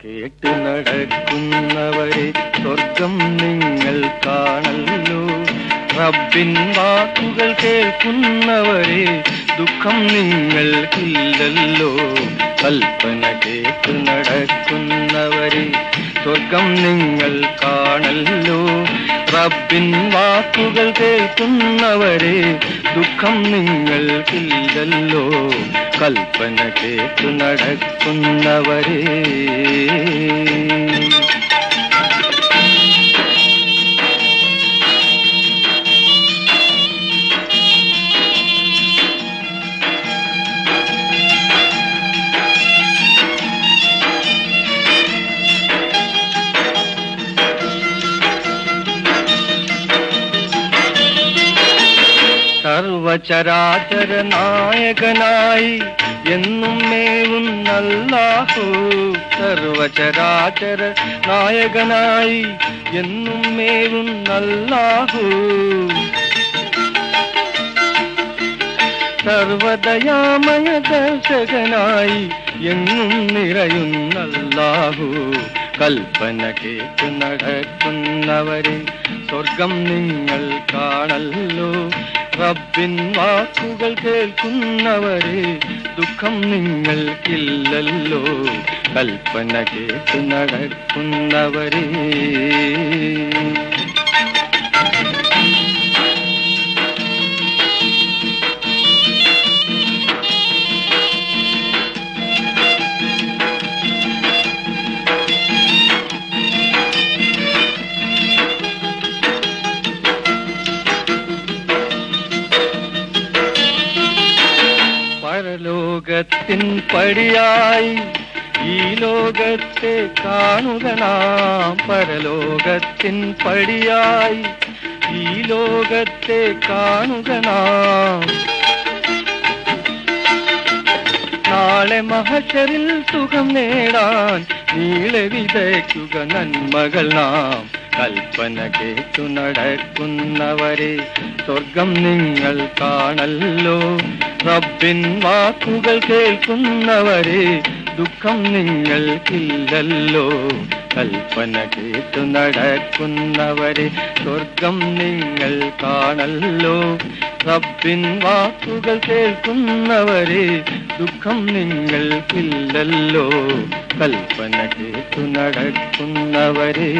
കേട്ട് നടക്കുന്നവരെ സ്വർഗം നിങ്ങൾ കാണല്ലോ. റബ്ബിൻ വാക്കുകൾ കേൾക്കുന്നവരെ ദുഃഖം നിങ്ങൾക്കില്ലല്ലോ. കൽപ്പന കേട്ട് നടക്കുന്നവരെ സ്വർഗം നിങ്ങൾ കാണല്ലോ. റബ്ബിൻ വാക്കുകൾ കേൾക്കുന്നവരെ ദുഃഖം നിങ്ങൾക്കില്ലല്ലോ. കൽപ്പന കേട്ട് നടക്കുന്നവരെ. സർവചരാചര നായകനായി എന്നും മേവുന്നല്ലാഹു. സർവചരാചര നായകനായി എന്നും മേവുന്നല്ലാഹു. സർവദയാമയ ദർശകനായി എങ്ങും നിറയുന്നല്ലാഹു. കൽപ്പന കേട്ട് നടക്കുന്നവരെ സ്വർഗം നിങ്ങൾ കാണല്ലോ. റബ്ബിൻ വാക്കുകൾ കേൾക്കുന്നവരെ ദുഃഖം നിങ്ങൾക്കില്ലല്ലോ. കൽപ്പന കേട്ട് നടക്കുന്നവരെ. പരലോകത്തിൻ പടിയായി ഈ ലോകത്തെ കാണുക നാം. പരലോകത്തിൻ പടിയായി ഈ ലോകത്തെ കാണുക നാം. നാളെ മഹശറിൽ സുഖം നേടാൻ നീളെ വിതയ്ക്കുക നന്മകൾ നാം. കൽപ്പന കേട്ടു നടക്കുന്നവരെ സ്വർഗം നിങ്ങൾ കാണല്ലോ. റബ്ബിൻ വാക്കുകൾ കേൾക്കുന്നവരെ ദുഃഖം നിങ്ങൾക്കില്ലല്ലോ. കൽപ്പന കേട്ടു നടക്കുന്നവരെ സ്വർഗം നിങ്ങൾ കാണല്ലോ. റബ്ബിൻ വാക്കുകൾ കേൾക്കുന്നവരെ ദുഃഖം നിങ്ങൾക്കില്ലല്ലോ. കൽപ്പന കേട്ടു നടക്കുന്നവരെ.